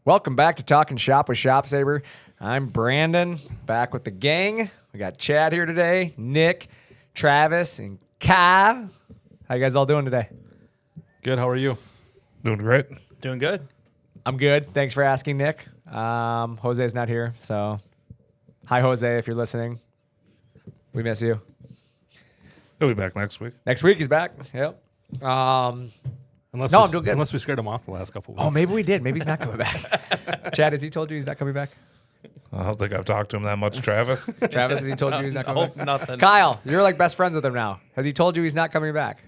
Welcome back to Talkin Shop with ShopSabre. I'm Brandon, back with the gang. We got Chad here today, Nick, Travis, and Kai. How you guys all doing today? Good. How are you? Doing great. Doing good. I'm good. Thanks for asking, Nick. Jose's not here, so hi, Jose, if you're listening. We miss you. He'll be back next week. Next week he's back. Yep. I'm doing good. Unless we scared him off the last couple of weeks. Oh, maybe we did. Maybe he's not coming back. Chad, has he told you he's not coming back? I don't think I've talked to him that much, Travis. Travis, has he told you he's not coming back? Nothing. Kyle, you're like best friends with him now. Has he told you he's not coming back?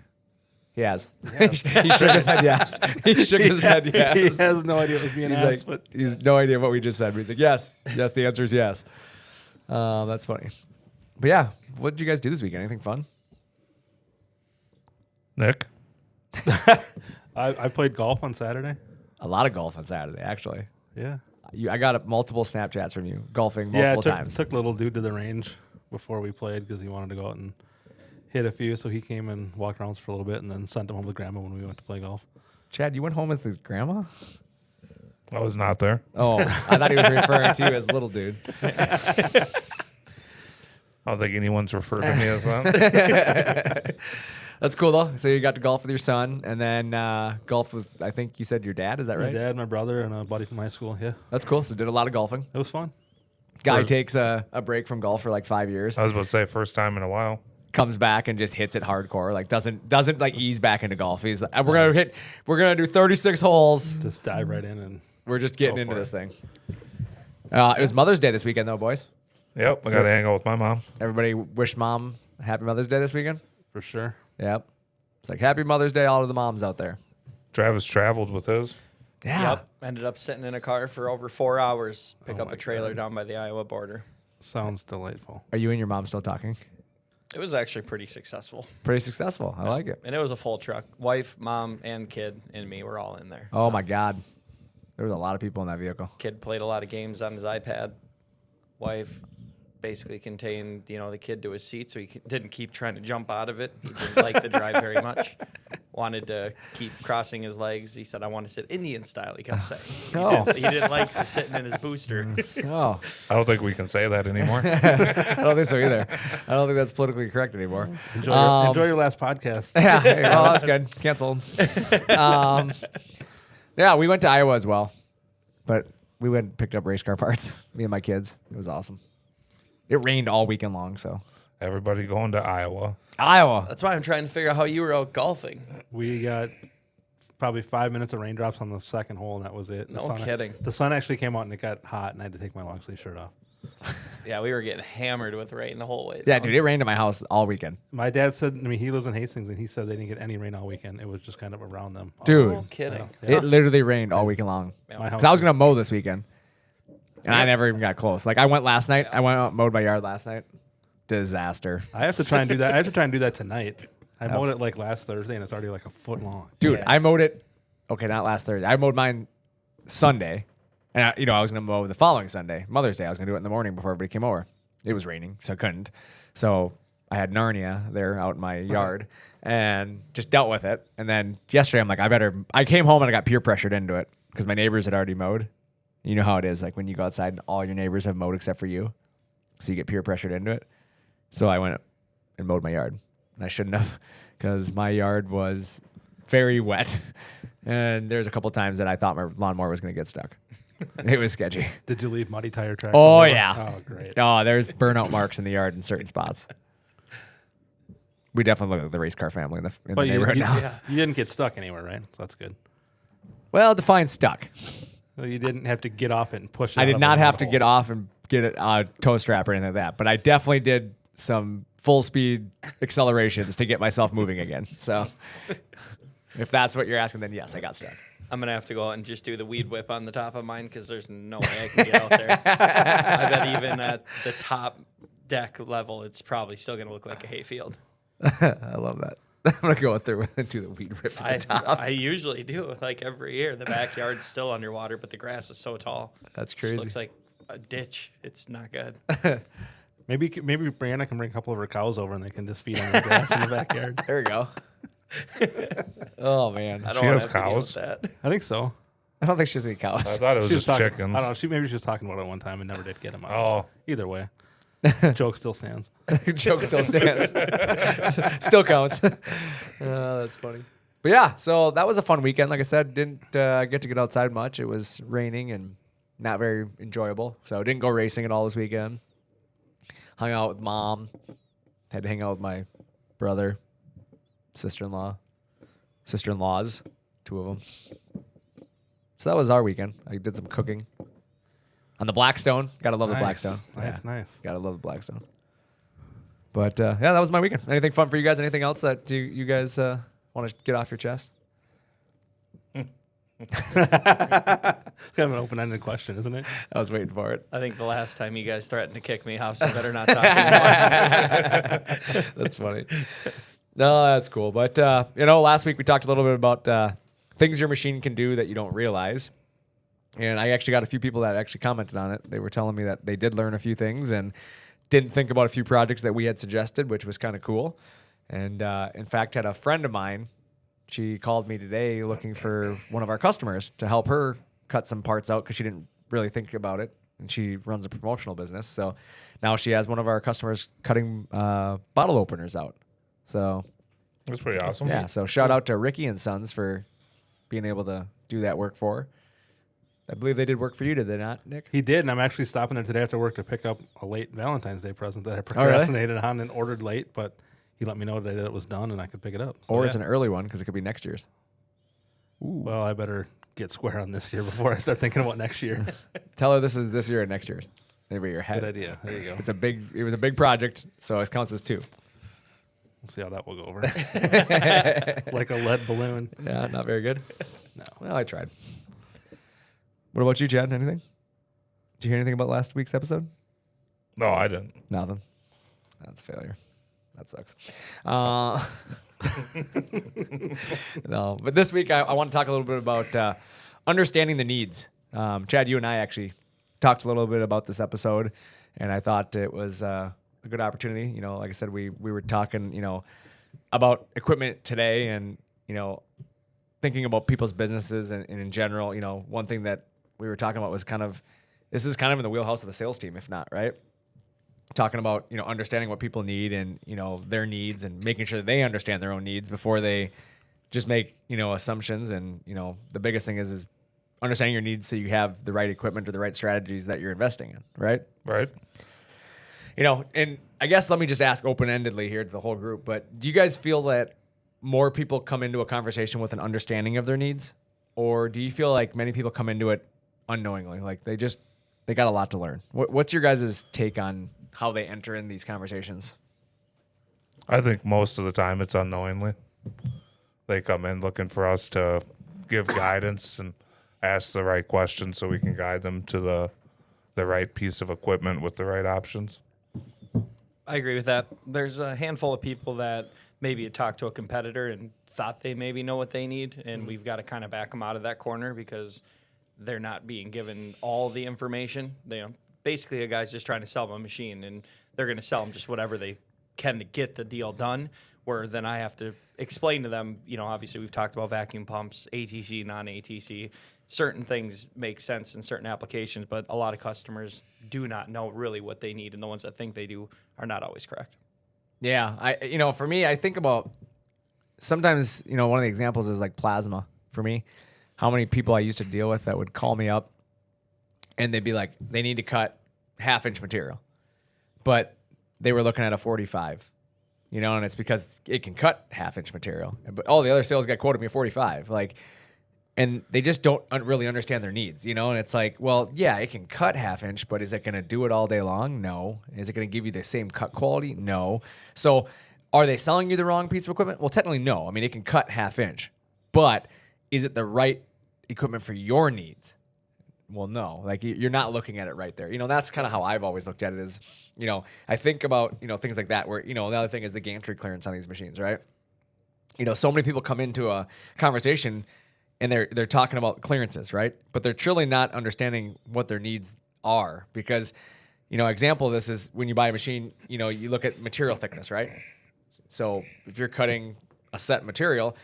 He has. he shook his head yes. He shook his head yes. He has no idea what was being asked. Like, he's no idea what we just said. But he's like, yes. Yes, the answer is yes. That's funny. But yeah, what did you guys do this weekend? Anything fun? Nick? I played golf on Saturday. A lot of golf on Saturday, actually. Yeah. I got multiple Snapchats from you golfing multiple times. Took little dude to the range before we played because he wanted to go out and hit a few. So he came and walked around for a little bit and then sent him home with grandma when we went to play golf. Chad, you went home with his grandma? I was not there. Oh, I thought he was referring to you as little dude. I don't think anyone's referred to me as that. That's cool, though. So you got to golf with your son and then golf with, I think you said your dad. Is that right? My dad, my brother, and a buddy from high school. Yeah. That's cool. So did a lot of golfing. It was fun. Guy takes a break from golf for like 5 years. I was about to say first time in a while. Comes back and just hits it hardcore. Like doesn't like ease back into golf. He's like, we're gonna do 36 holes. Just dive right in and We're just getting into this thing. It was Mother's Day this weekend, though, boys. Yep, I got to hang out with my mom. Everybody wish mom a happy Mother's Day this weekend. for sure. Yep. It's like happy Mother's Day, all of the moms out there. Travis traveled with his. Yeah. Yep. Ended up sitting in a car for over 4 hours. Pick Oh up my a trailer God. down by the Iowa border. Sounds delightful. Are you and your mom still talking? It was actually pretty successful. Pretty successful. I like it. And it was a full truck. Wife, mom, and kid and me were all in there. Oh So my God. There was a lot of people in that vehicle. Kid played a lot of games on his iPad. Wife basically contained, the kid to his seat so he didn't keep trying to jump out of it. He didn't like the drive very much. Wanted to keep crossing his legs. He said, I want to sit Indian style, he kept saying. Oh. He didn't like sitting in his booster. Oh, I don't think we can say that anymore. I don't think so either. I don't think that's politically correct anymore. Enjoy your last podcast. Yeah, hey, well, that's good. Canceled. Yeah, we went to Iowa as well, but we went and picked up race car parts. Me and my kids. It was awesome. It rained all weekend long, so Everybody going to Iowa. Iowa. That's why I'm trying to figure out how you were out golfing. We got probably 5 minutes of raindrops on the second hole, and that was it. No kidding. The sun actually came out, and it got hot, and I had to take my long sleeve shirt off. Yeah, we were getting hammered with rain the whole way. Yeah, down. dude, it rained at my house all weekend. My dad said, he lives in Hastings, and he said they didn't get any rain all weekend. It was just kind of around them. Dude. No kidding. Yeah. It literally rained all weekend long. My house. 'Cause I was gonna mow this weekend, and I never even got close. Like I went last night. I went out and mowed my yard last night. Disaster, I have to try and do that. I have to try and do that tonight. I mowed it like last Thursday, and it's already like a foot long. dude. Yeah. I mowed it. Okay, not last Thursday. I mowed mine Sunday, and I was gonna mow the following Sunday, Mother's Day. I was gonna do it in the morning before everybody came over. It was raining, so I couldn't. So I had Narnia there out in my yard and just dealt with it. And then yesterday, I'm like, I came home and I got peer pressured into it because my neighbors had already mowed. You know how it is, like when you go outside and all your neighbors have mowed except for you. So you get peer pressured into it. So I went and mowed my yard. And I shouldn't have because my yard was very wet. And there's a couple times that I thought my lawnmower was going to get stuck. It was sketchy. Did you leave muddy tire tracks? Oh, all over? yeah. Oh, great. Oh, there's burnout marks in the yard in certain spots. We definitely look like the race car family in the But neighborhood now. you didn't get stuck anywhere, right? So that's good. Well, define stuck. Well, you didn't have to get off it and push it. I out did of not a have to hole. get off and get a toe strap or anything like that, but I definitely did some full speed accelerations to get myself moving again. So if that's what you're asking, then yes, I got stuck. I'm going to have to go out and just do the weed whip on the top of mine because there's no way I can get out there. I bet even at the top deck level, it's probably still going to look like a hayfield. I love that. I'm going to go out there and do the weed rip to the top. I usually do, like every year. The backyard's still underwater, but the grass is so tall. That's It crazy. looks like a ditch. It's not good. Maybe Brianna can bring a couple of her cows over and they can just feed on the grass in the backyard. There we go. Oh, man. I She don't has have to deal with cows? that. I think so. I don't think she has any I cows. thought it was She was just talking, chickens. I don't know. Maybe she was talking about it one time and never did get him out. Oh, Either way, joke still stands. Joke still stands. Still counts. That's funny. But yeah, so that was a fun weekend. Like I said, didn't get to get outside much. It was raining and not very enjoyable. So didn't go racing at all this weekend. Hung out with mom. Had to hang out with my brother, sister-in-laws, 2 of them. So that was our weekend. I did some cooking on the Blackstone. Gotta love the Blackstone. Nice. Gotta love the Blackstone. But yeah, that was my weekend. Anything fun for you guys? Anything else that you guys want to get off your chest? It's kind of an open-ended question, isn't it? I was waiting for it. I think the last time you guys threatened to kick me off, so I better not talk anymore. That's funny. No, that's cool. But last week we talked a little bit about things your machine can do that you don't realize. And I actually got a few people that actually commented on it. They were telling me that they did learn a few things and didn't think about a few projects that we had suggested, which was kind of cool. And in fact, had a friend of mine. She called me today looking for one of our customers to help her cut some parts out because she didn't really think about it. And she runs a promotional business. So now she has one of our customers cutting bottle openers out. So it was pretty awesome. yeah, so shout out to Ricky and Sons for being able to do that work for her. I believe they did work for you, did they not, Nick? He did, and I'm actually stopping there today after work to pick up a late Valentine's Day present that I really? procrastinated on and ordered late, but he let me know that it was done and I could pick it up. So, Or it's an early one because it could be next year's. Well, I better get square on this year before I start thinking about next year. Tell her this is this year and next year's. Maybe your head. Good idea. There you go. It was a big project, so it counts as 2. We'll see how that will go over. Like a lead balloon. Yeah, not very good. No. Well, I tried. What about you, Chad? Anything? Did you hear anything about last week's episode? No, I didn't. Nothing. That's a failure. That sucks. No, but this week I want to talk a little bit about understanding the needs. Chad, you and I actually talked a little bit about this episode, and I thought it was a good opportunity. Like I said, we were talking, about equipment today, and thinking about people's businesses and in general. One thing that we were talking about was this is kind of in the wheelhouse of the sales team, if not, right? Talking about understanding what people need and their needs and making sure they understand their own needs before they just make assumptions. And the biggest thing is understanding your needs so you have the right equipment or the right strategies that you're investing in, right? Right. And I guess let me just ask open-endedly here to the whole group, but do you guys feel that more people come into a conversation with an understanding of their needs, or do you feel like many people come into it unknowingly, like they got a lot to learn? What's your guys' take on how they enter in these conversations? I think most of the time it's unknowingly. They come in looking for us to give guidance and ask the right questions so we can guide them to the right piece of equipment with the right options. I agree with that. There's a handful of people that maybe had talked to a competitor and thought they maybe know what they need, and we've got to kind of back them out of that corner because they're not being given all the information. Basically, a guy's just trying to sell them a machine, and they're going to sell them just whatever they can to get the deal done, where then I have to explain to them, obviously we've talked about vacuum pumps, ATC, non-ATC. Certain things make sense in certain applications, but a lot of customers do not know really what they need, and the ones that think they do are not always correct. Yeah, for me, I think about sometimes, one of the examples is like plasma for me. How many people I used to deal with that would call me up and they'd be like, they need to cut 1/2-inch material, but they were looking at a 45, and it's because it can cut 1/2-inch material, but all the other sales guy quoted me a 45, and they just don't really understand their needs, and it's like, well, yeah, it can cut 1/2-inch, but is it going to do it all day long? No. Is it going to give you the same cut quality? No. So are they selling you the wrong piece of equipment? Well, technically, no. I mean, it can cut 1/2-inch, but is it the right equipment for your needs? Well, no. Like, you're not looking at it right there. That's kind of how I've always looked at it is, I think about, things like that where, the other thing is the gantry clearance on these machines, right? So many people come into a conversation and they're talking about clearances, right? But they're truly not understanding what their needs are because, example of this is when you buy a machine, you look at material thickness, right? So if you're cutting a set material,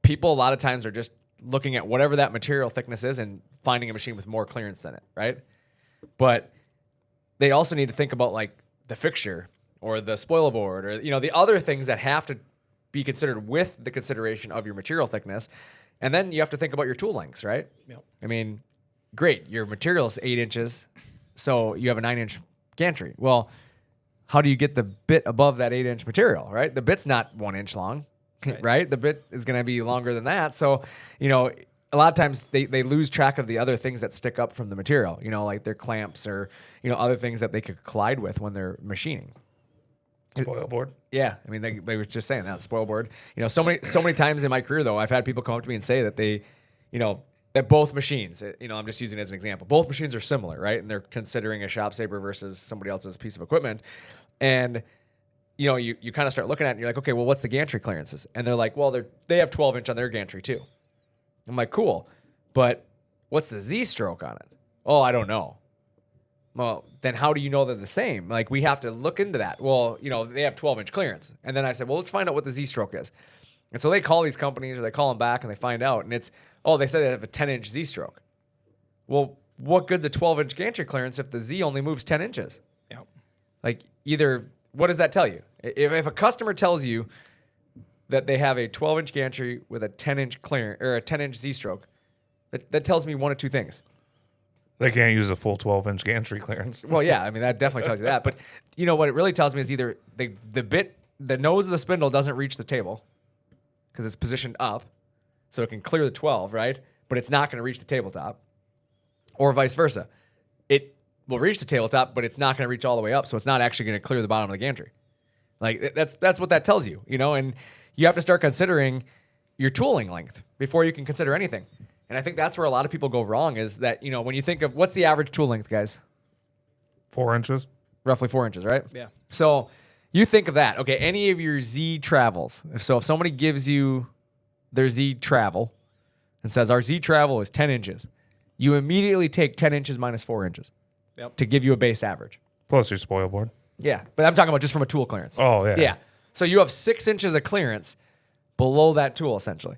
people a lot of times are just looking at whatever that material thickness is and finding a machine with more clearance than it, right? But they also need to think about like the fixture or the spoil board or the other things that have to be considered with the consideration of your material thickness. And then you have to think about your tool lengths, right? Yep. I mean, great, your material is 8 inches, so you have a 9-inch gantry. Well, how do you get the bit above that 8-inch material, right? The bit's not 1 inch long, right? The bit is going to be longer than that. So, a lot of times they lose track of the other things that stick up from the material, like their clamps or, other things that they could collide with when they're machining. Spoil board. Yeah, I mean, they were just saying that spoil board. So many times in my career though, I've had people come up to me and say that they, that both machines, I'm just using it as an example. Both machines are similar, right? And they're considering a ShopSabre versus somebody else's piece of equipment, and you kind of start looking at it and you're like, okay, well, what's the gantry clearances? And they're like, well, they have 12 inch on their gantry too. I'm like, cool, but what's the Z stroke on it? Oh, I don't know. Well, then how do you know they're the same? Like, we have to look into that. Well, they have 12-inch clearance. And then I said, well, let's find out what the Z-stroke is. And so they call these companies or they call them back and they find out. And it's, they said they have a 10-inch Z-stroke. Well, what good's a 12-inch gantry clearance if the Z only moves 10 inches? Yep. Like, either, what does that tell you? If a customer tells you that they have a 12-inch gantry with a 10-inch clearance or a 10-inch Z-stroke, that tells me one of two things. They can't use a full 12-inch gantry clearance. Well, yeah, I mean, that definitely tells you that. But what it really tells me is either the nose of the spindle doesn't reach the table because it's positioned up, so it can clear the 12, right? But it's not going to reach the tabletop, or vice versa. It will reach the tabletop, but it's not going to reach all the way up, so it's not actually going to clear the bottom of the gantry. Like, that's what that tells you, and you have to start considering your tooling length before you can consider anything. And I think that's where a lot of people go wrong is that, when you think of what's the average tool length, guys? 4 inches. Roughly 4 inches, right? Yeah. So you think of that. Okay, any of your Z travels. If somebody gives you their Z travel and says our Z travel is 10 inches, you immediately take 10 inches minus 4 inches to give you a base average. Plus your spoil board. Yeah, but I'm talking about just from a tool clearance. Oh, yeah. Yeah. So you have 6 inches of clearance below that tool, essentially.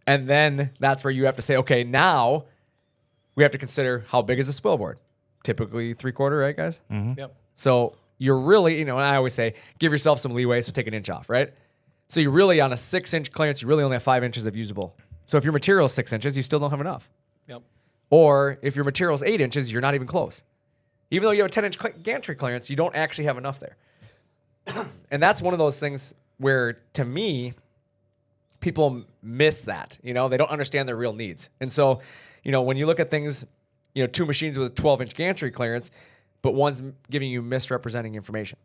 And then that's where you have to say, okay, now we have to consider how big is the spoil board? Typically 3/4, right, guys? Mm-hmm. Yep. So you're really, and I always say, give yourself some leeway, so take an inch off, right? So you're really on a 6-inch clearance, you really only have 5 inches of usable. So if your material is 6 inches, you still don't have enough. Yep. Or if your material is 8 inches, you're not even close. Even though you have a 10-inch gantry clearance, you don't actually have enough there. And that's one of those things where, to me, people miss that. They don't understand their real needs. And so, when you look at things, 2 machines with a 12-inch gantry clearance, but one's giving you misrepresenting information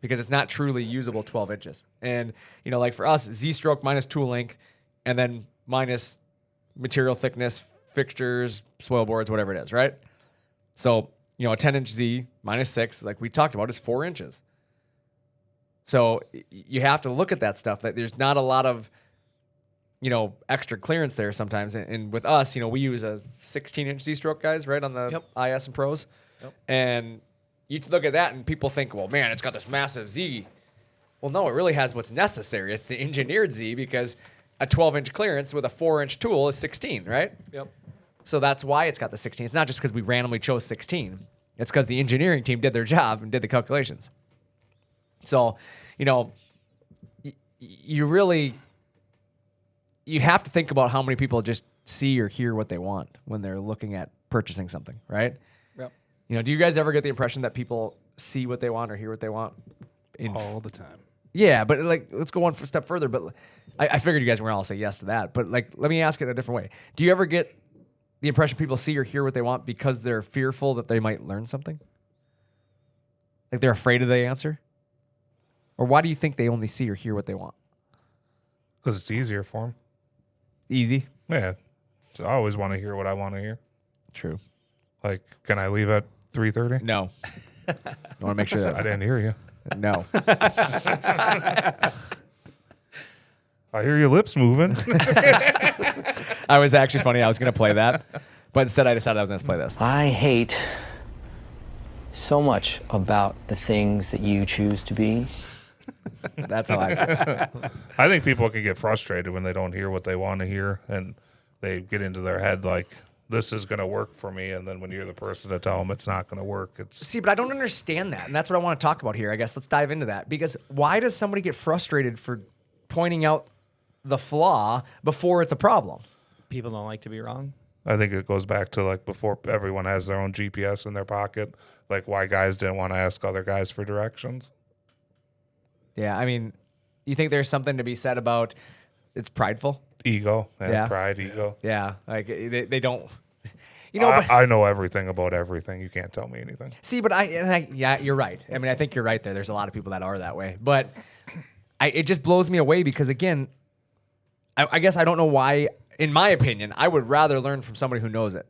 because it's not truly usable 12 inches. And, like for us, Z-stroke minus tool length and then minus material thickness, fixtures, spoil boards, whatever it is, right? So, a 10-inch Z minus 6, like we talked about, is 4 inches. So you have to look at that stuff. That there's not a lot of extra clearance there sometimes. And with us, we use a 16-inch Z-stroke, guys, right, on the IS and Pros. Yep. And you look at that and people think, well, man, it's got this massive Z. Well, no, it really has what's necessary. It's the engineered Z because a 12-inch clearance with a 4-inch tool is 16, right? Yep. So that's why it's got the 16. It's not just because we randomly chose 16. It's because the engineering team did their job and did the calculations. So, you really... you have to think about how many people just see or hear what they want when they're looking at purchasing something, right? Yep. Do you guys ever get the impression that people see what they want or hear what they want? All the time. Yeah, but let's go one step further. But I figured you guys were all say yes to that. But let me ask it a different way. Do you ever get the impression people see or hear what they want because they're fearful that they might learn something? Like they're afraid of the answer? Or why do you think they only see or hear what they want? Because it's easier for them. Easy. Yeah. So I always want to hear what I want to hear. True. Like, can I leave at 3:30? No. I want to make sure that I didn't hear you. No. I hear your lips moving. I was actually funny. I was going to play that, but instead I decided I was going to play this. I hate so much about the things that you choose to be. That's how I feel. I think people can get frustrated when they don't hear what they want to hear, and they get into their head like this is going to work for me, and then when you're the person to tell them it's not going to work, it's See, but I don't understand that, and that's what I want to talk about here. I guess let's dive into that, because why does somebody get frustrated for pointing out the flaw before it's a problem? People don't like to be wrong. I think it goes back to like before everyone has their own GPS in their pocket, like why guys didn't want to ask other guys for directions. Yeah, I mean, you think there's something to be said about it's prideful? Ego and Yeah. pride, ego. Yeah, like they don't, you know. But, I know everything about everything. You can't tell me anything. see, but yeah, you're right. I mean, I think you're right there. There's a lot of people that are that way, but it just blows me away because again, I guess I don't know why. In my opinion, I would rather learn from somebody who knows it.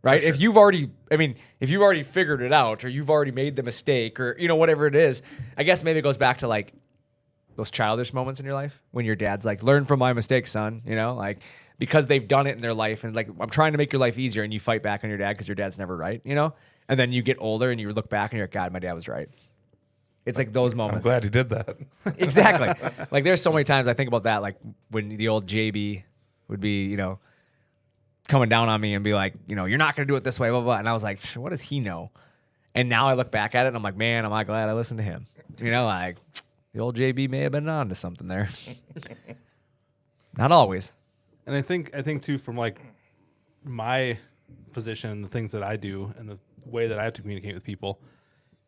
Right? If you've already figured it out, or you've already made the mistake, or whatever it is, I guess maybe it goes back to like those childish moments in your life when your dad's like, learn from my mistakes, son, like because they've done it in their life, and like, I'm trying to make your life easier, and you fight back on your dad because your dad's never right, and then you get older and you look back and you're like, God, my dad was right. It's like those moments. I'm glad he did that. Exactly. Like there's so many times I think about that, like when the old JB would be, coming down on me and be like, you're not going to do it this way, blah, blah, blah. And I was like, what does he know? And now I look back at it and I'm like, man, am I glad I listened to him. Like the old JB may have been on to something there. Not always. And I think too, from like my position, the things that I do, and the way that I have to communicate with people,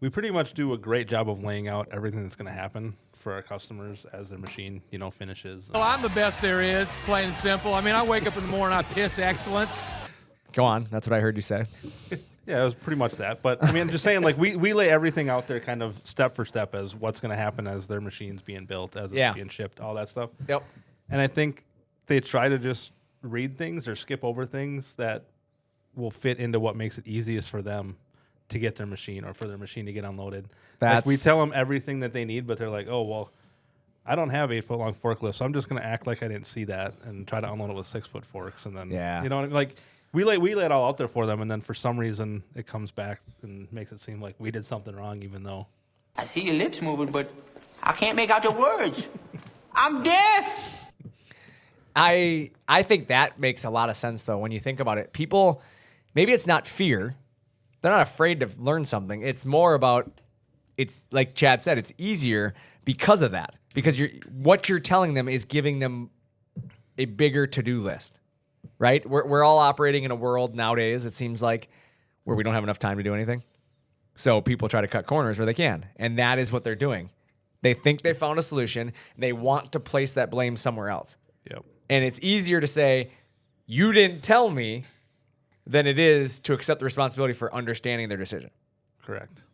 we pretty much do a great job of laying out everything that's going to happen for our customers as their machine, finishes. Well, I'm the best there is, plain and simple. I mean, I wake up in the morning, I piss excellence. Go on. That's what I heard you say. Yeah, it was pretty much that. But I mean, just saying, like we lay everything out there, kind of step for step, as what's going to happen as their machine's being built, as it's being shipped, all that stuff. Yep. And I think they try to just read things or skip over things that will fit into what makes it easiest for them to get their machine, or for their machine to get unloaded. Like we tell them everything that they need, but they're like, oh, well, I don't have 8 foot long forklifts, so I'm just going to act like I didn't see that and try to unload it with 6 foot forks. And then, like we lay it all out there for them. And then for some reason it comes back and makes it seem like we did something wrong, even though. I see your lips moving, but I can't make out the words. I'm deaf. I think that makes a lot of sense, though, when you think about it. People, maybe it's not fear. They're not afraid to learn something. It's more about, it's like Chad said, it's easier because of that. Because what you're telling them is giving them a bigger to-do list, right? We're all operating in a world nowadays, it seems like, where we don't have enough time to do anything. So people try to cut corners where they can. And that is what they're doing. They think they found a solution. They want to place that blame somewhere else. Yep. And it's easier to say, you didn't tell me, than it is to accept the responsibility for understanding their decision. Correct.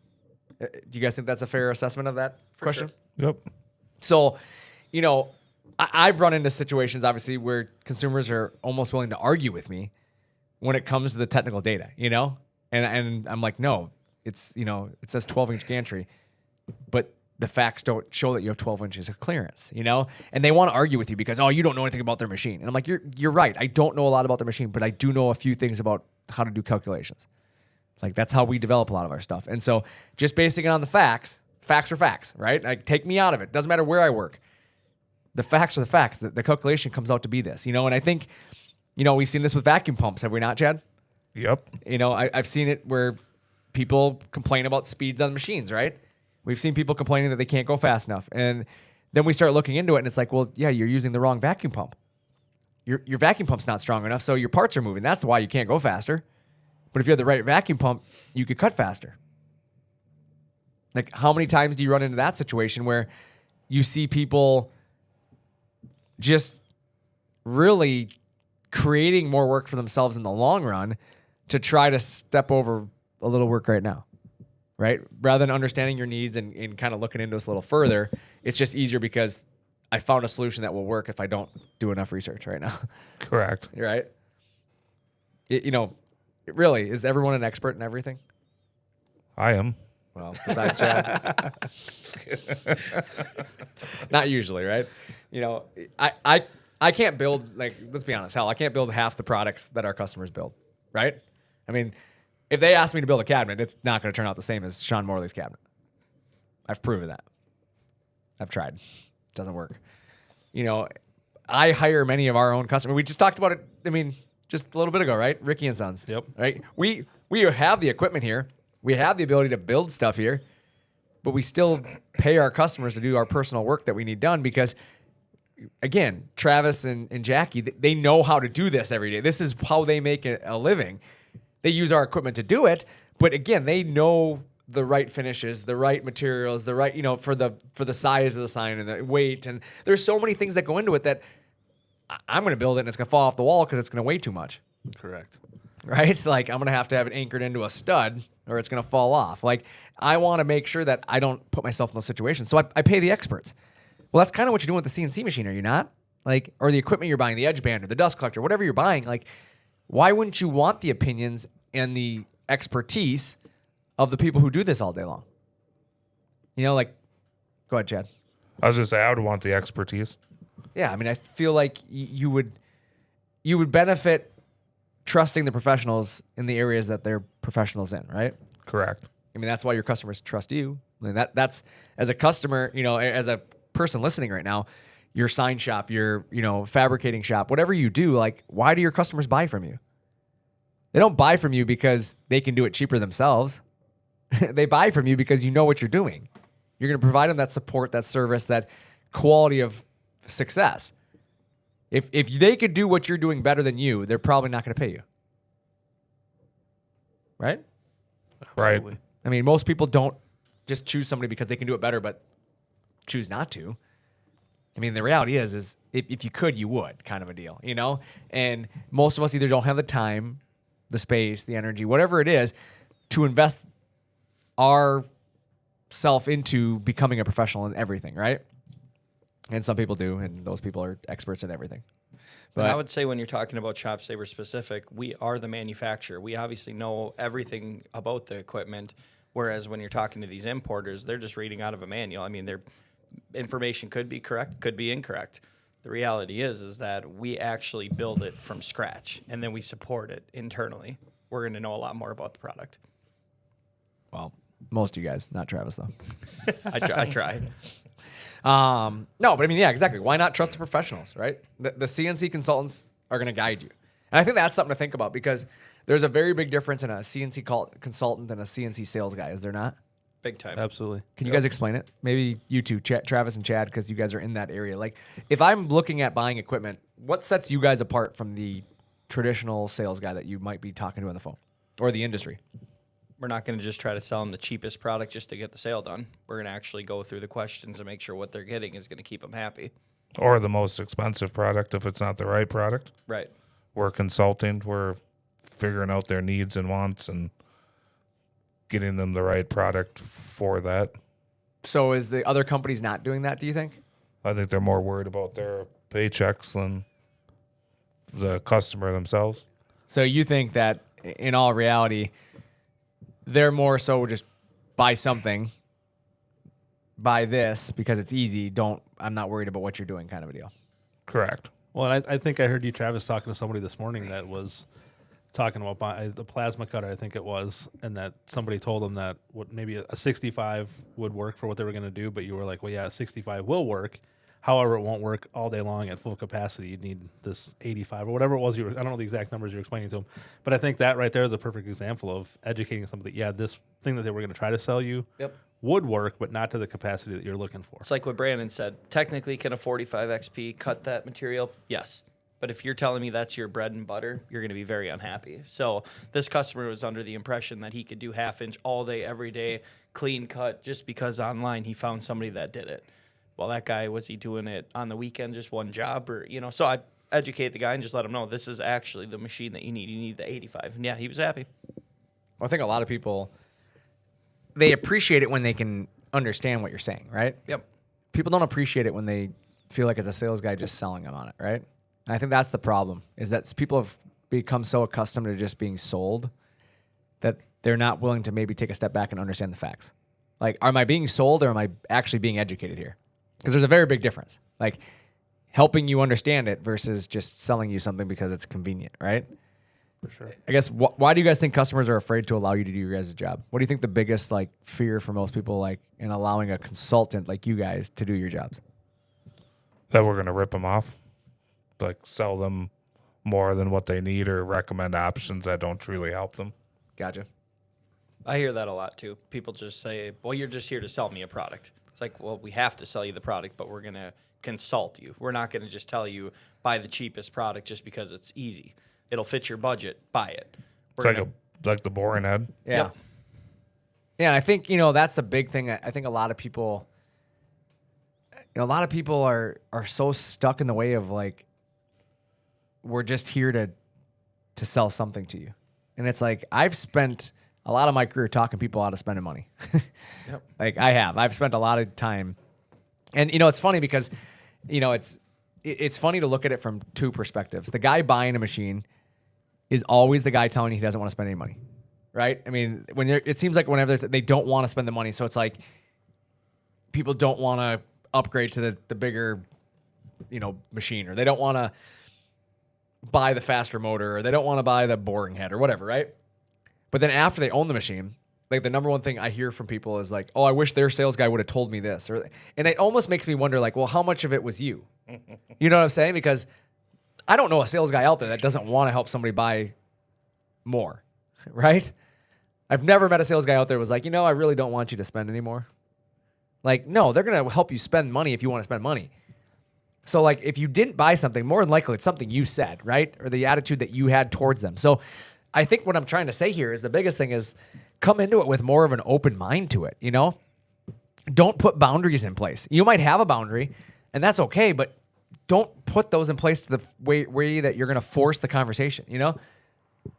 Do you guys think that's a fair assessment of that question? Sure. Yep. So, I've run into situations, obviously, where consumers are almost willing to argue with me when it comes to the technical data, And I'm like, no, it's, it says 12-inch gantry, but the facts don't show that you have 12 inches of clearance, And they want to argue with you because, you don't know anything about their machine. And I'm like, you're right. I don't know a lot about their machine, but I do know a few things about how to do calculations. Like, that's how we develop a lot of our stuff. And so just basing it on the facts are facts, right? Like, take me out of it. Doesn't matter where I work. The facts are the facts. The calculation comes out to be this, And I think, we've seen this with vacuum pumps, have we not, Chad? Yep. I've seen it where people complain about speeds on machines, right? We've seen people complaining that they can't go fast enough. And then we start looking into it, and it's like, well, yeah, you're using the wrong vacuum pump. Your vacuum pump's not strong enough, so your parts are moving. That's why you can't go faster. But if you have the right vacuum pump, you could cut faster. Like, how many times do you run into that situation where you see people just really creating more work for themselves in the long run to try to step over a little work right now? Right? Rather than understanding your needs and kind of looking into this a little further, it's just easier because I found a solution that will work if I don't do enough research right now. Correct. You're right? Really, is everyone an expert in everything? I am. Well, besides Chad. Not usually, right? I can't build, like, let's be honest, I can't build half the products that our customers build, right? I mean, if they ask me to build a cabinet, it's not going to turn out the same as Sean Morley's cabinet. I've proven that. I've tried. It doesn't work. I hire many of our own customers. We just talked about it. I mean, just a little bit ago, right? Ricky and Sons. Yep. Right. We have the equipment here. We have the ability to build stuff here, but we still pay our customers to do our personal work that we need done because, again, Travis and Jackie, they know how to do this every day. This is how they make a living. They use our equipment to do it, but again, they know the right finishes, the right materials, the right, for the size of the sign and the weight. And there's so many things that go into it that I'm going to build it and it's going to fall off the wall because it's going to weigh too much. Correct. Right? Like I'm going to have it anchored into a stud or it's going to fall off. Like I want to make sure that I don't put myself in those situations. So I pay the experts. Well, that's kind of what you're doing with the CNC machine, are you not? Like, or the equipment you're buying, the edge band or the dust collector, whatever you're buying. Like, why wouldn't you want the opinions and the expertise of the people who do this all day long? Like, go ahead, Chad. I was going to say, I would want the expertise. Yeah, I mean, I feel like you would benefit trusting the professionals in the areas that they're professionals in, right? Correct. I mean, that's why your customers trust you. I mean, that's as a customer, as a person listening right now, your sign shop, your, fabricating shop, whatever you do, like, why do your customers buy from you? They don't buy from you because they can do it cheaper themselves. They buy from you because you know what you're doing. You're going to provide them that support, that service, that quality of success. If they could do what you're doing better than you, they're probably not going to pay you. Right? Right. I mean, most people don't just choose somebody because they can do it better, but choose not to. I mean, the reality is if you could, you would, kind of a deal, And most of us either don't have the time, the space, the energy, whatever it is, to invest our self into becoming a professional in everything, right? And some people do, and those people are experts in everything. But I would say when you're talking about ShopSabre specific, we are the manufacturer. We obviously know everything about the equipment, whereas when you're talking to these importers, they're just reading out of a manual. I mean, their information could be correct, could be incorrect. The reality is that we actually build it from scratch, and then we support it internally. We're going to know a lot more about the product. Well, most of you guys, not Travis, though. I try. No, but I mean, yeah, exactly. Why not trust the professionals, right? The CNC consultants are going to guide you. And I think that's something to think about because there's a very big difference in a CNC consultant and a CNC sales guy, is there not? Big time. Absolutely. Can you guys explain it? Maybe you two, Travis and Chad, because you guys are in that area. Like, if I'm looking at buying equipment, what sets you guys apart from the traditional sales guy that you might be talking to on the phone or the industry? We're not going to just try to sell them the cheapest product just to get the sale done. We're going to actually go through the questions and make sure what they're getting is going to keep them happy. Or the most expensive product if it's not the right product. Right. We're consulting. We're figuring out their needs and wants and getting them the right product for that. So is the other companies not doing that, do you think? I think they're more worried about their paychecks than the customer themselves. So you think that in all reality, they're more so just buy something, buy this because it's easy. I'm not worried about what you're doing kind of a deal. Correct. Well, and I think I heard you, Travis, talking to somebody this morning that was talking about the plasma cutter, I think it was, and that somebody told them that maybe a 65 would work for what they were going to do, but you were like, well, yeah, a 65 will work. However, it won't work all day long at full capacity. You'd need this 85 or whatever it was. I don't know the exact numbers you're explaining to them, but I think that right there is a perfect example of educating somebody. Yeah, this thing that they were going to try to sell you would work, but not to the capacity that you're looking for. It's like what Brandon said. Technically, can a 45 XP cut that material? Yes. But if you're telling me that's your bread and butter, you're going to be very unhappy. So this customer was under the impression that he could do half-inch all day, every day, clean cut, just because online he found somebody that did it. Well, that guy, was he doing it on the weekend, just one job? Or so I educate the guy and just let him know this is actually the machine that you need. You need the 85. And yeah, he was happy. Well, I think a lot of people, they appreciate it when they can understand what you're saying, right? Yep. People don't appreciate it when they feel like it's a sales guy just selling them on it, right? And I think that's the problem, is that people have become so accustomed to just being sold that they're not willing to maybe take a step back and understand the facts. Like, am I being sold or am I actually being educated here? Because there's a very big difference. Like, helping you understand it versus just selling you something because it's convenient, right? For sure. I guess, why do you guys think customers are afraid to allow you to do your guys' job? What do you think the biggest, fear for most people, in allowing a consultant like you guys to do your jobs? That we're going to rip them off. Sell them more than what they need or recommend options that don't truly help them. Gotcha. I hear that a lot too. People just say, well, you're just here to sell me a product. It's like, well, we have to sell you the product, but we're going to consult you. We're not going to just tell you buy the cheapest product just because it's easy. It'll fit your budget. Buy it. It's like the boring head. Yeah. Yep. Yeah, and I think, that's the big thing. I think a lot of people are so stuck in the way of like, we're just here to sell something to you. And it's like, I've spent a lot of my career talking people out of spending money. Yep. Like I've spent a lot of time, and it's funny because, it's funny to look at it from two perspectives. The guy buying a machine is always the guy telling you he doesn't want to spend any money, right? I mean, it seems like whenever they don't want to spend the money, so it's like people don't want to upgrade to the bigger, machine, or they don't want to buy the faster motor, or they don't want to buy the boring head or whatever, right? But then after they own the machine, like the number one thing I hear from people is like, oh, I wish their sales guy would have told me this. And it almost makes me wonder, like, well, how much of it was you? You know what I'm saying? Because I don't know a sales guy out there that doesn't want to help somebody buy more, right? I've never met a sales guy out there who was like, I really don't want you to spend any more. Like, no, they're going to help you spend money if you want to spend money. So, like, if you didn't buy something, more than likely it's something you said, right? Or the attitude that you had towards them. So I think what I'm trying to say here is the biggest thing is come into it with more of an open mind to it, Don't put boundaries in place. You might have a boundary, and that's okay, but don't put those in place to the way that you're going to force the conversation,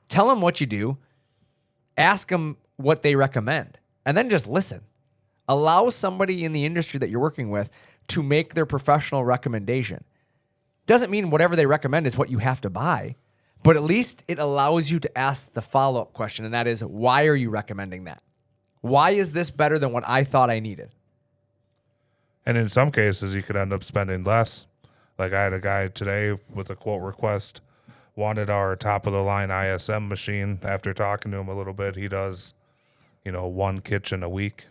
Tell them what you do. Ask them what they recommend, and then just listen. Allow somebody in the industry that you're working with to make their professional recommendation. Doesn't mean whatever they recommend is what you have to buy, but at least it allows you to ask the follow-up question, and that is, why are you recommending that? Why is this better than what I thought I needed? And in some cases, you could end up spending less. Like I had a guy today with a quote request, wanted our top-of-the-line ISM machine. After talking to him a little bit, he does, one kitchen a week,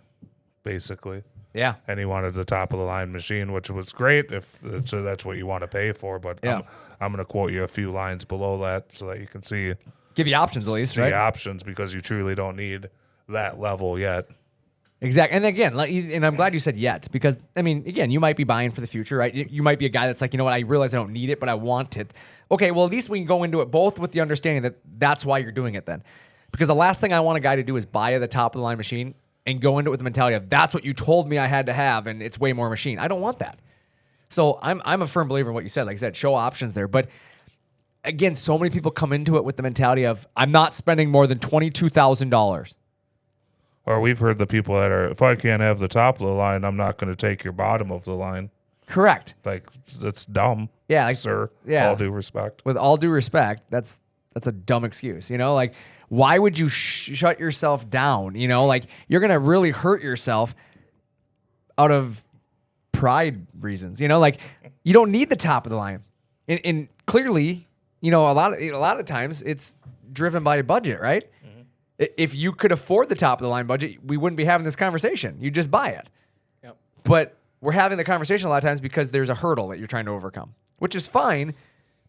basically. Yeah. And he wanted the top-of-the-line machine, which was great if that's what you want to pay for. But yeah. I'm going to quote you a few lines below that so that you can see. Give you options at least, right? See options, because you truly don't need that level yet. Exactly. And again, and I'm glad you said yet, because, again, you might be buying for the future, right? You might be a guy that's like, I realize I don't need it, but I want it. Okay, well, at least we can go into it both with the understanding that that's why you're doing it then. Because the last thing I want a guy to do is buy the top-of-the-line machine and go into it with the mentality of, that's what you told me I had to have, and it's way more machine. I don't want that. So I'm a firm believer in what you said. Like I said, show options there. But again, so many people come into it with the mentality of, I'm not spending more than $22,000. Or we've heard the people that are, if I can't have the top of the line, I'm not going to take your bottom of the line. Correct. Like, that's dumb. Yeah, like, sir. Yeah. All due respect. With all due respect, that's a dumb excuse. Like, why would you shut yourself down? Like, you're going to really hurt yourself out of pride reasons. Like, you don't need the top of the line. And clearly, a lot of times it's driven by a budget, right? If you could afford the top of the line budget, we wouldn't be having this conversation. You just buy it. Yep. But we're having the conversation a lot of times because there's a hurdle that you're trying to overcome, which is fine.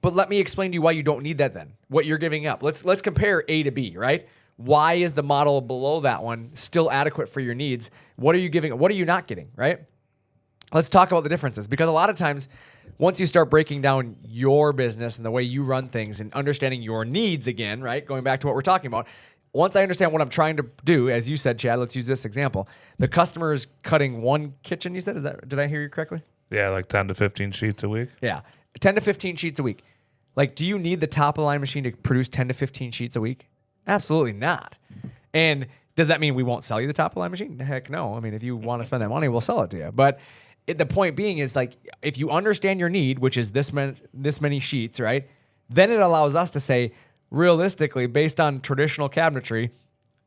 But let me explain to you why you don't need that then. What you're giving up. Let's compare A to B, right? Why is the model below that one still adequate for your needs? What are you giving? What are you not getting, right? Let's talk about the differences, because a lot of times once you start breaking down your business and the way you run things and understanding your needs again, right? Going back to what we're talking about. Once I understand what I'm trying to do, as you said, Chad, let's use this example. The customer is cutting one kitchen, you said? Did I hear you correctly? Yeah, like 10 to 15 sheets a week. Yeah, 10 to 15 sheets a week. Like, do you need the top-of-the-line machine to produce 10 to 15 sheets a week? Absolutely not. And does that mean we won't sell you the top-of-the-line machine? Heck no. If you want to spend that money, we'll sell it to you. But the point being is, like, if you understand your need, which is this many sheets, right, then it allows us to say, realistically, based on traditional cabinetry,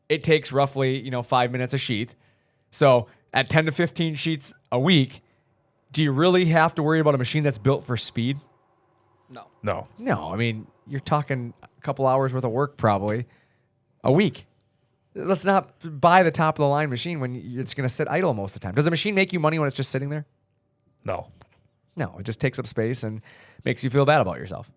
it takes roughly 5 minutes a sheet. So at 10 to 15 sheets a week, do you really have to worry about a machine that's built for speed? No. No. You're talking a couple hours worth of work probably a week. Let's not buy the top of the line machine when it's going to sit idle most of the time. Does a machine make you money when it's just sitting there? No. No, it just takes up space and makes you feel bad about yourself.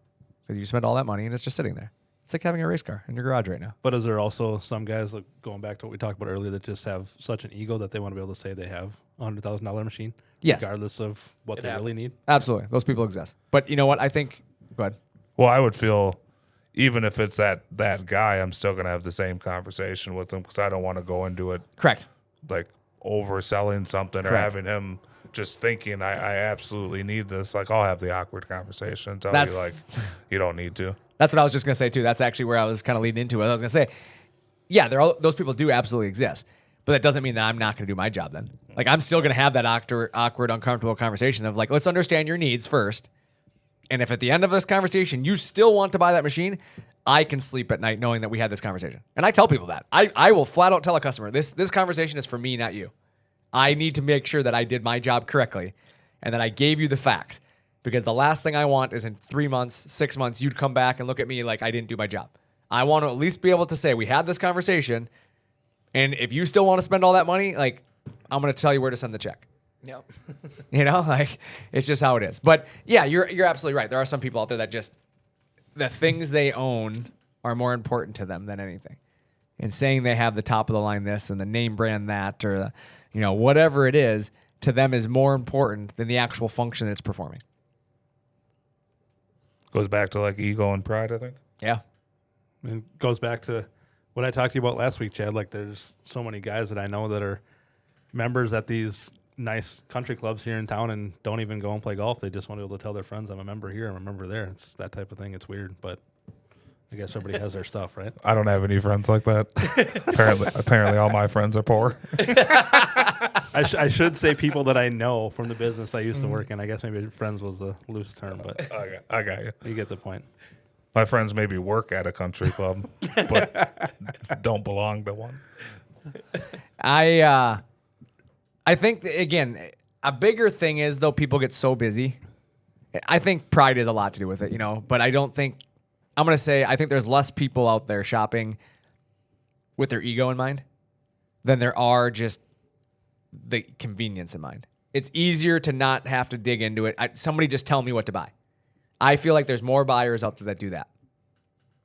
because you spend all that money and it's just sitting there. It's like having a race car in your garage right now. But is there also some guys, like going back to what we talked about earlier, that just have such an ego that they want to be able to say they have a $100,000 machine, Yes. regardless of what they really need? Absolutely. Those people exist. But you know what? I think, go ahead. Well, I would feel, even if it's that guy, I'm still going to have the same conversation with him because I don't want to go into it Correct. like overselling something or Correct. having him just thinking I absolutely need this. Like, I'll have the awkward conversation and tell you, like, you don't need to. That's what I was just going to say, too. That's actually where I was kind of leading into it. I was going to say, yeah, those people do absolutely exist. But that doesn't mean that I'm not going to do my job then. Like, I'm still going to have that awkward, uncomfortable conversation of, like, let's understand your needs first. And if at the end of this conversation you still want to buy that machine, I can sleep at night knowing that we had this conversation. And I tell people that. I will flat out tell a customer, this conversation is for me, not you. I need to make sure that I did my job correctly and that I gave you the facts. Because the last thing I want is in 3 months, 6 months, you'd come back and look at me like I didn't do my job. I want to at least be able to say we had this conversation, and if you still want to spend all that money, like, I'm going to tell you where to send the check. Yep. You know, like, it's just how it is. But yeah, you're absolutely right. There are some people out there that just, the things they own are more important to them than anything. And saying they have the top of the line this and the name brand that, or whatever it is, to them is more important than the actual function that it's performing. Goes back to like ego and pride, I think. Yeah. And it goes back to what I talked to you about last week, Chad. Like, there's so many guys that I know that are members at these nice country clubs here in town and don't even go and play golf. They just want to be able to tell their friends, I'm a member here, I'm a member there. It's that type of thing. It's weird, but I guess everybody has their stuff, right? I don't have any friends like that. apparently all my friends are poor. I should say people that I know from the business I used to work in. I guess maybe friends was the loose term, but I got you. you get the point. My friends maybe work at a country club, but don't belong to one. I think, again, a bigger thing is, though, people get so busy. I think pride has a lot to do with it, but I don't think, I'm going to say, I think there's less people out there shopping with their ego in mind than there are just the convenience in mind. It's easier to not have to dig into it. Somebody just tell me what to buy. I feel like there's more buyers out there that do that.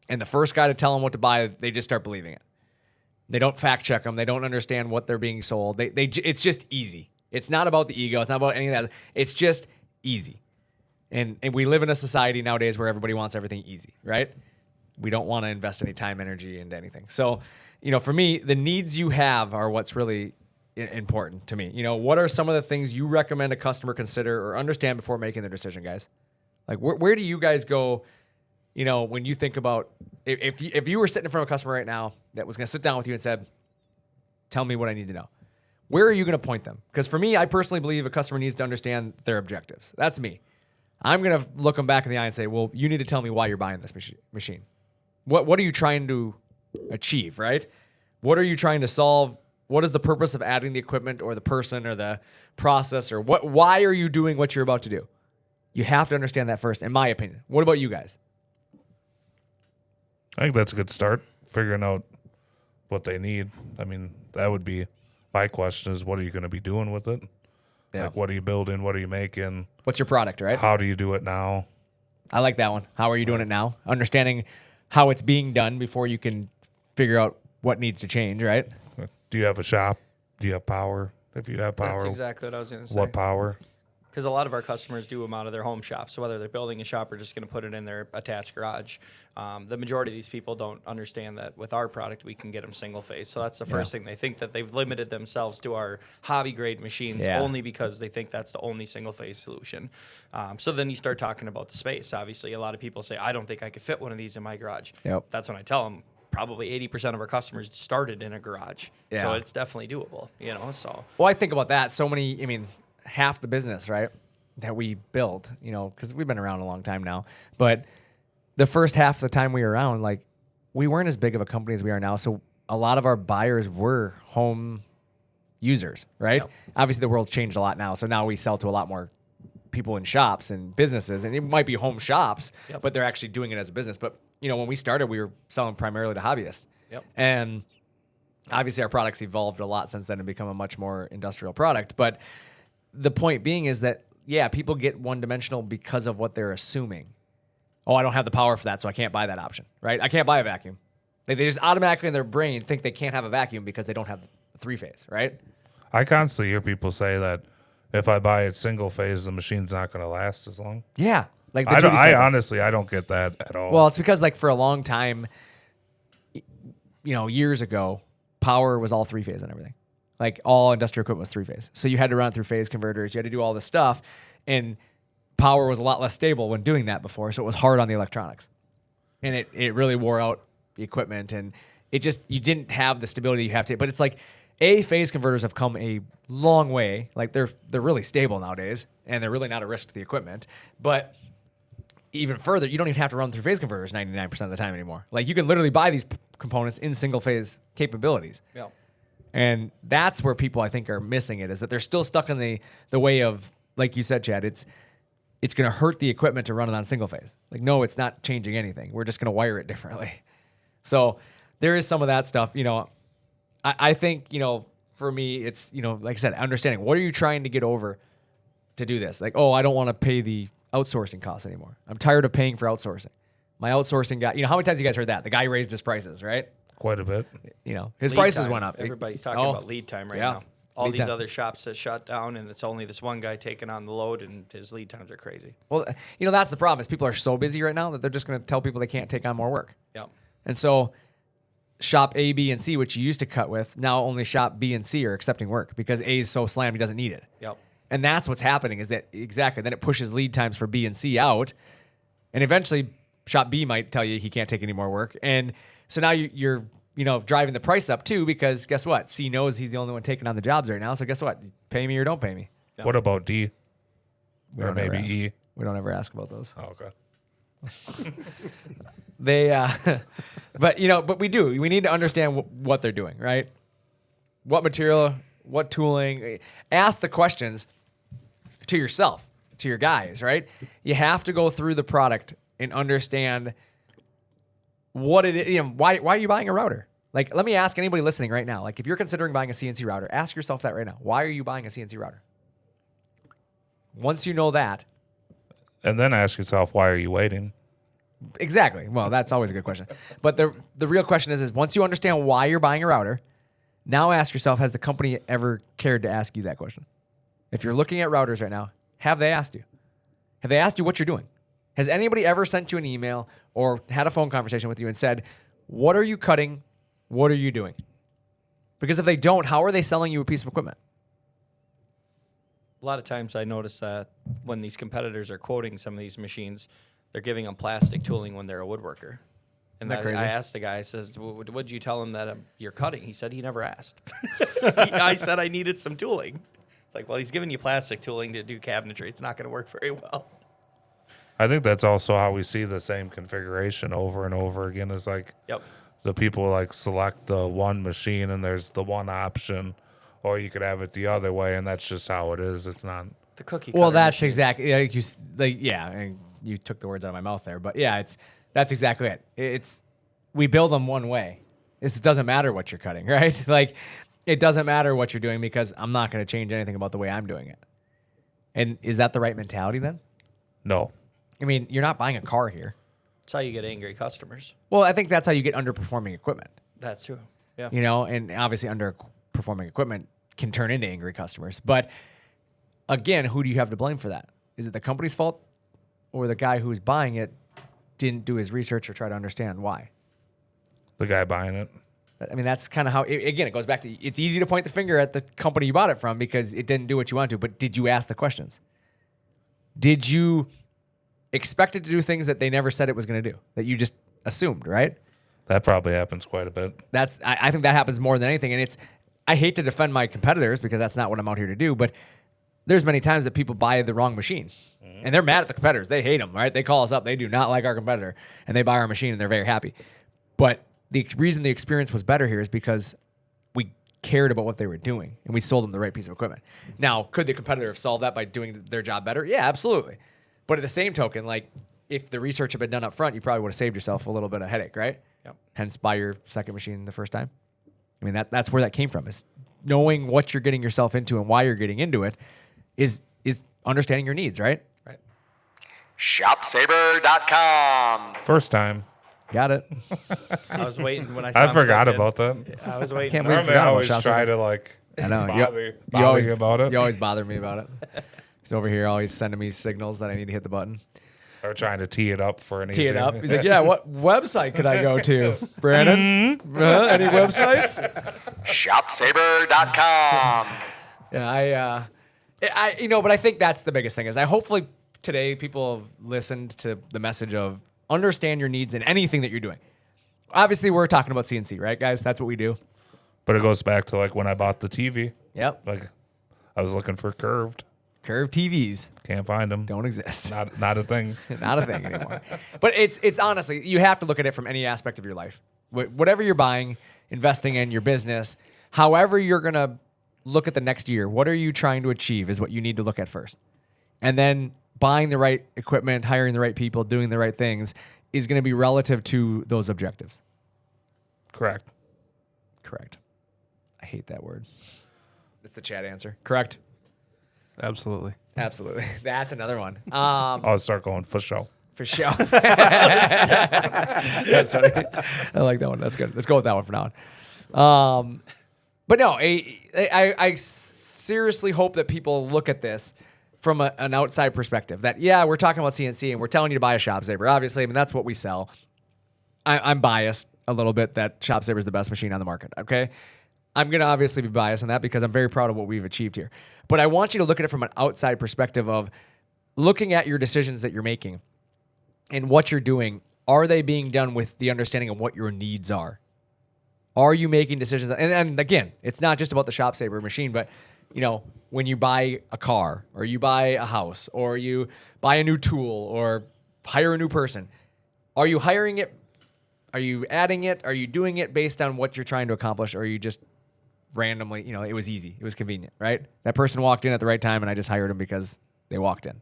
And the first guy to tell them what to buy, they just start believing it. They don't fact check them. They don't understand what they're being sold. It's just easy. It's not about the ego. It's not about any of that. It's just easy. And we live in a society nowadays where everybody wants everything easy, right? We don't want to invest any time, energy into anything. So, for me, the needs you have are what's really important to me. What are some of the things you recommend a customer consider or understand before making their decision, guys? Like, where do you guys go, when you think about, if you were sitting in front of a customer right now that was going to sit down with you and said, tell me what I need to know, where are you going to point them? Because for me, I personally believe a customer needs to understand their objectives. That's me. I'm going to look them back in the eye and say, well, you need to tell me why you're buying this machine. What are you trying to achieve, right? What are you trying to solve? What is the purpose of adding the equipment or the person or the process, or why are you doing what you're about to do? You have to understand that first, in my opinion. What about you guys? I think that's a good start, figuring out what they need. I mean, that would be my question is, what are you going to be doing with it? Yeah. Like, what are you building? What are you making? What's your product, right? How do you do it now? I like that one. How are you doing it now? Understanding how it's being done before you can figure out what needs to change, right? Do you have a shop? Do you have power? If you have power, That's exactly what I was going to say. what power? Because a lot of our customers do them out of their home shop. So whether they're building a shop or just going to put it in their attached garage, the majority of these people don't understand that with our product, we can get them single phase. So that's the first thing. They think that they've limited themselves to our hobby grade machines only because they think that's the only single phase solution. So then you start talking about the space. Obviously, a lot of people say, I don't think I could fit one of these in my garage. Yep. That's when I tell them, probably 80% of our customers started in a garage. Yeah. So it's definitely doable, so. Well, I think about that. So many, half the business, right, that we built, because we've been around a long time now. But the first half of the time we were around, like, we weren't as big of a company as we are now. So a lot of our buyers were home users, right? Yep. Obviously, the world's changed a lot now. So now we sell to a lot more people in shops and businesses. And it might be home shops, but they're actually doing it as a business. But, when we started, we were selling primarily to hobbyists. Yep. And obviously, our products evolved a lot since then and become a much more industrial product. But the point being is that, people get one-dimensional because of what they're assuming. Oh, I don't have the power for that, so I can't buy that option, right? I can't buy a vacuum. They just automatically in their brain think they can't have a vacuum because they don't have a 3-phase, right? I constantly hear people say that if I buy it single phase, the machine's not going to last as long. Yeah. Like the I honestly, I don't get that at all. Well, it's because like for a long time, years ago, power was all 3-phase and everything. Like all industrial equipment was 3-phase. So you had to run it through phase converters. You had to do all this stuff. And power was a lot less stable when doing that before. So it was hard on the electronics. And it really wore out the equipment. And you didn't have the stability you have to. But it's like phase converters have come a long way. Like they're really stable nowadays. And they're really not a risk to the equipment. But even further, you don't even have to run through phase converters 99% of the time anymore. Like you can literally buy these components in single phase capabilities. Yeah. And that's where people I think are missing it, is that they're still stuck in the way of, like you said, Chad, it's going to hurt the equipment to run it on single phase. Like, no, it's not changing anything. We're just going to wire it differently. So there is some of that stuff. I think, for me, it's, like I said, understanding what are you trying to get over to do this? Like, I don't want to pay the outsourcing costs anymore. I'm tired of paying for outsourcing. My outsourcing guy, how many times you guys heard that? The guy raised his prices, right? Quite a bit. His Lead prices time. went up. Everybody's talking about lead time right now. All Lead these time. other shops that shut down, and it's only this one guy taking on the load, and his lead times are crazy. Well, that's the problem is people are so busy right now that they're just going to tell people they can't take on more work. Yeah. And so shop A, B, and C, which you used to cut with, now only shop B and C are accepting work because A is so slammed he doesn't need it. Yep. And that's what's happening is that exactly. Then it pushes lead times for B and C out. And eventually shop B might tell you he can't take any more work. And so now you're driving the price up too, because guess what? C knows he's the only one taking on the jobs right now. So guess what? Pay me or don't pay me. Yeah. What about D? We Or don't ever maybe ask. E? We don't ever ask about those. Oh, okay. But we do. We need to understand what they're doing, right? What material, what tooling. Ask the questions to yourself, to your guys, right? You have to go through the product and understand what it is. Why are you buying a router? Like, let me ask anybody listening right now. Like, if you're considering buying a CNC router, ask yourself that right now. Why are you buying a CNC router? Once you know that. And then ask yourself, why are you waiting? Exactly. Well, that's always a good question. But the real question is once you understand why you're buying a router, now ask yourself, has the company ever cared to ask you that question? If you're looking at routers right now, have they asked you? Have they asked you what you're doing? Has anybody ever sent you an email or had a phone conversation with you and said, what are you cutting? What are you doing? Because if they don't, how are they selling you a piece of equipment? A lot of times I notice that when these competitors are quoting some of these machines, they're giving them plastic tooling when they're a woodworker. And Isn't that crazy? I asked the guy, I says, what'd you tell him that you're cutting? He said he never asked. I said I needed some tooling. It's like, well, he's giving you plastic tooling to do cabinetry. It's not going to work very well. I think that's also how we see the same configuration over and over again. Is like the people like select the one machine and there's the one option, or you could have it the other way, and that's just how it is. It's not the cookie. Well, cutter that's machines. exactly and you took the words out of my mouth there, but yeah, that's exactly it. We build them one way. It doesn't matter what you're cutting, right? Like, it doesn't matter what you're doing because I'm not going to change anything about the way I'm doing it. And is that the right mentality then? no. I mean, you're not buying a car here. That's how you get angry customers. Well, I think that's how you get underperforming equipment. That's true. Yeah. And obviously underperforming equipment can turn into angry customers. But again, who do you have to blame for that? Is it the company's fault or the guy who's buying it didn't do his research or try to understand why? The guy buying it. I mean, that's kind of how, again, it goes back to, it's easy to point the finger at the company you bought it from because it didn't do what you wanted to, but did you ask the questions? Did you expect it to do things that they never said it was going to do, that you just assumed, right? That probably happens quite a bit. I think that happens more than anything. And I hate to defend my competitors because that's not what I'm out here to do, but there's many times that people buy the wrong machine and they're mad at the competitors. They hate them, right? They call us up. They do not like our competitor and they buy our machine and they're very happy. But the reason the experience was better here is because we cared about what they were doing and we sold them the right piece of equipment. Now, could the competitor have solved that by doing their job better? Yeah, absolutely. But at the same token, like, if the research had been done up front, you probably would have saved yourself a little bit of headache, right? Yep. Hence, buy your second machine the first time. I mean, that's where that came from, is knowing what you're getting yourself into and why you're getting into it is understanding your needs, right? Right. ShopSabre.com. First time. Got it. I was waiting when I saw I him forgot click in. about that. I was waiting. Can't believe you Normally, I forgot about always ShopSabre. try to like I know. bother always you about it. You always bother me about it. He's over here always sending me signals that I need to hit the button. Or trying to tee it up for an Tee easy. it up. He's like, yeah, what website could I go to? Brandon? Any websites? ShopSabre.com. Yeah, but I think that's the biggest thing is hopefully today people have listened to the message of understand your needs in anything that you're doing. Obviously, we're talking about CNC, right, guys? That's what we do. But it goes back to like when I bought the TV. Yep. Like I was looking for curved. Curved TVs Can't find them. don't exist. Not a thing. Not a thing anymore. But it's honestly, you have to look at it from any aspect of your life. Whatever you're buying, investing in your business, however you're going to look at the next year, what are you trying to achieve is what you need to look at first. And then buying the right equipment, hiring the right people, doing the right things is going to be relative to those objectives. Correct. I hate that word. It's the chat answer. Correct. Absolutely. Absolutely. That's another one. I'll start going for show. For sure. That's funny. I like that one. That's good. Let's go with that one for now on. But no, I seriously hope that people look at this from an outside perspective. That, yeah, we're talking about CNC and we're telling you to buy a ShopSabre. Obviously, I mean, that's what we sell. I'm biased a little bit that ShopSabre is the best machine on the market, okay? I'm going to obviously be biased on that because I'm very proud of what we've achieved here. But I want you to look at it from an outside perspective of looking at your decisions that you're making and what you're doing. Are they being done with the understanding of what your needs are? Are you making decisions? And again, it's not just about the ShopSabre machine, but when you buy a car or you buy a house or you buy a new tool or hire a new person, are you hiring it? Are you adding it? Are you doing it based on what you're trying to accomplish? Or are you just randomly, it was easy. It was convenient, right? That person walked in at the right time and I just hired them because they walked in.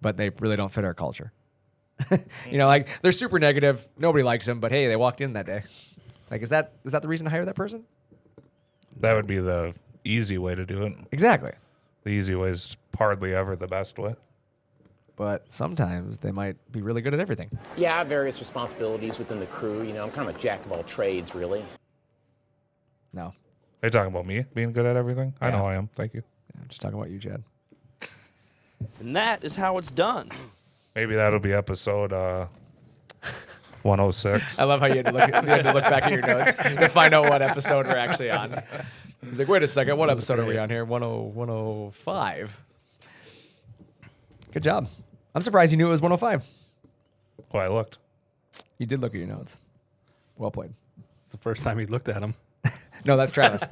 But they really don't fit our culture. Like they're super negative. Nobody likes them, but hey, they walked in that day. Like, is that the reason to hire that person? That would be the easy way to do it. Exactly. The easy way is hardly ever the best way. But sometimes they might be really good at everything. Yeah, I have various responsibilities within the crew. I'm kind of a jack of all trades, really. No. Are you talking about me being good at everything? I know I am. Thank you. I'm just talking about you, Chad. And that is how it's done. Maybe that'll be episode 106. I love how you had to look back at your notes to find out what episode we're actually on. He's like, wait a second, what episode are we on here? 105. Good job. I'm surprised you knew it was 105. Oh, I looked. You did look at your notes. Well played. It's the first time he looked at him. No, that's Travis.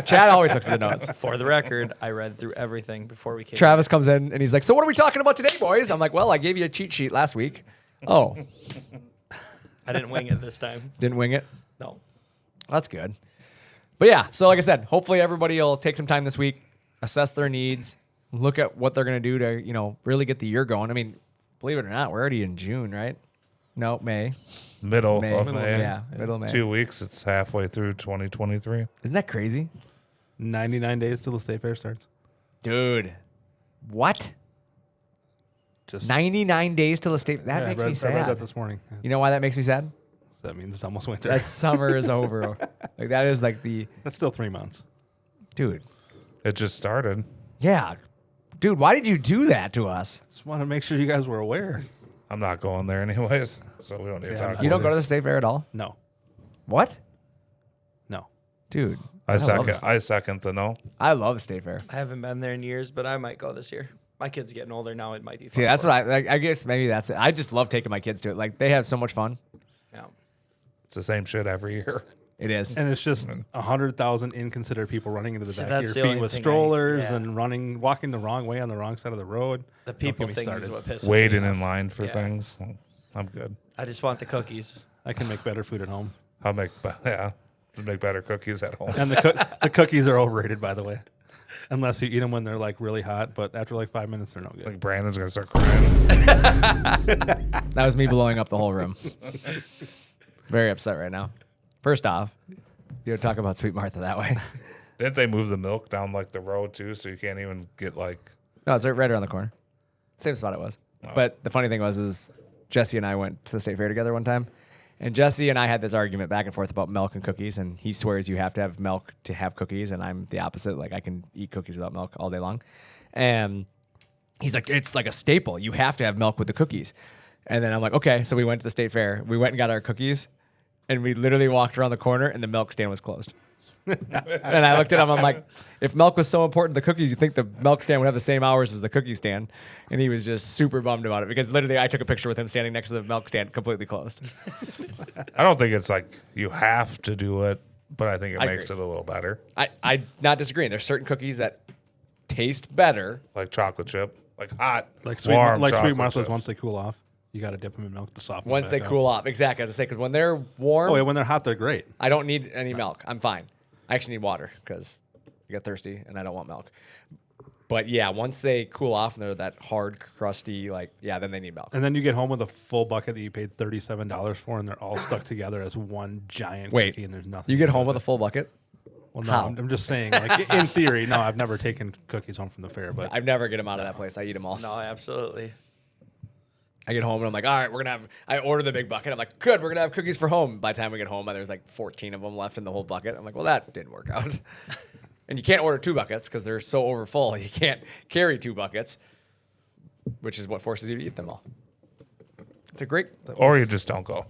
Chad always looks at the notes. For the record, I read through everything before we came. Travis comes in and he's like, so what are we talking about today, boys? I'm like, well, I gave you a cheat sheet last week. Oh. I didn't wing it this time. Didn't wing it? No. That's good. But yeah, so like I said, hopefully everybody will take some time this week, assess their needs, look at what they're going to do to, really get the year going. I mean, believe it or not, we're already in June, right? No, May. Middle of May. Yeah, middle of May. 2 weeks, it's halfway through 2023. Isn't that crazy? 99 days till the state fair starts. Dude. What? Just 99 days till the state. That makes me sad. I read that this morning. You know why that makes me sad? That means it's almost winter. That summer is over. Like that is like the. That's still 3 months. Dude. It just started. Yeah. Dude, why did you do that to us? Just want to make sure you guys were aware. I'm not going there anyways, so we don't need to talk about it. You don't go to the state fair at all? No. What? No. Dude. I second the no. I love the state fair. I haven't been there in years, but I might go this year. My kid's getting older now. It might be fun. See, that's what I guess maybe that's it. I just love taking my kids to it. Like, they have so much fun. Yeah. It's the same shit every year. It is. And it's just 100,000 inconsiderate people running into the back that's of the your feet only with thing strollers and walking the wrong way on the wrong side of the road. The people thing is what pisses Waiting me off. in line for things. I'm good. I just want the cookies. I can make better food at home. I'll make better cookies at home. And the cookies are overrated, by the way. Unless you eat them when they're like really hot, but after like 5 minutes, they're no good. Like Brandon's gonna start crying. That was me blowing up the whole room. Very upset right now. First off, you don't talk about Sweet Martha that way. Didn't they move the milk down like the road too, so you can't even get like? No, it's right around the corner. Same spot it was. But the funny thing is Jesse and I went to the state fair together one time, and Jesse and I had this argument back and forth about milk and cookies, and he swears you have to have milk to have cookies, and I'm the opposite. Like, I can eat cookies without milk all day long. And he's like, it's like a staple. You have to have milk with the cookies. And then I'm like, okay. So we went to the state fair. We went and got our cookies, and we literally walked around the corner, and the milk stand was closed. And I looked at him. I'm like, if milk was so important to cookies, you think the milk stand would have the same hours as the cookie stand? And he was just super bummed about it because literally I took a picture with him standing next to the milk stand, completely closed. I don't think it's like you have to do it, but I think it I makes agree. it a little better. I not disagreeing. There's certain cookies that taste better. Like chocolate chip, like hot, Like warm sweet chocolate marshmallows. chips. Once they cool off, you got to dip them in milk to soften. Once them they back cool up. off. Exactly. As I say, because when they're warm, Oh yeah, when they're hot, they're great. I don't need any milk. I'm fine. I actually need water because I get thirsty and I don't want milk. But yeah, once they cool off and they're that hard, crusty, then they need milk. And then you get home with a full bucket that you paid $37 for, and they're all stuck together as one giant Wait, cookie, and there's nothing. you get to do home with a it. full bucket? Well, no, How? I'm just saying, like in theory. No, I've never taken cookies home from the fair, but I never get them out of that place. I eat them all. No, absolutely. I get home and I'm like, all right, I order the big bucket. I'm like, good, we're going to have cookies for home. By the time we get home, there's like 14 of them left in the whole bucket. I'm like, well, that didn't work out. And you can't order 2 buckets because they're so overfull. You can't carry 2 buckets, which is what forces you to eat them all. It's a great. Or you just don't go.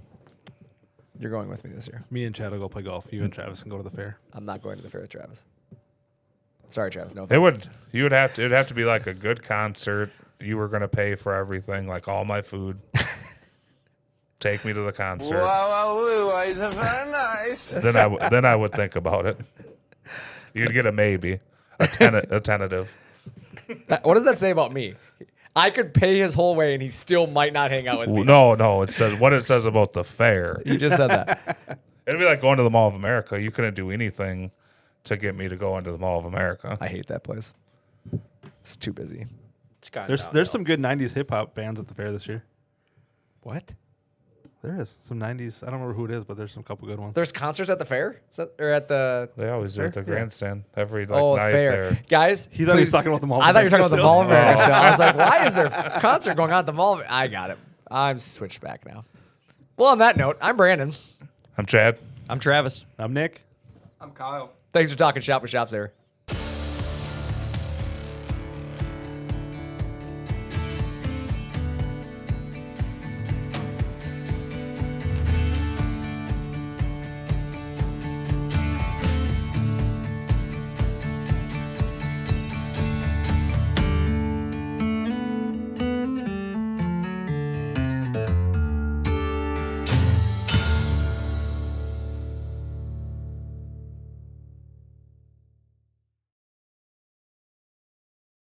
You're going with me this year. me and Chad will go play golf. You and Travis can go to the fair. I'm not going to the fair with Travis. Sorry, Travis. No. It'd have to be like a good concert. You were going to pay for everything, like all my food. Take me to the concert. Very nice. Then I would think about it. You'd get a maybe, a tentative. What does that say about me? I could pay his whole way and he still might not hang out with me. No. It says what it says about the fair. You just said that. It'd be like going to the Mall of America. You couldn't do anything to get me to go into the Mall of America. I hate that place. It's too busy. It's gone There's downhill. some good '90s hip hop bands at the fair this year. What? There is some '90s. I don't remember who it is, but there's some couple good ones. There's concerts at the fair? Or at the... They always do at the Yeah. grandstand every Oh, night fair. there. Guys, He thought he was please- talking about the Mall of I thought you were talking America about the Mall of America still. still. I was like, why is there a concert going on at the Mall of I got it. I'm switched back now. Well, on that note, I'm Brandon. I'm Chad. I'm Travis. I'm Nick. I'm Kyle. Thanks for talking shop with ShopSabre.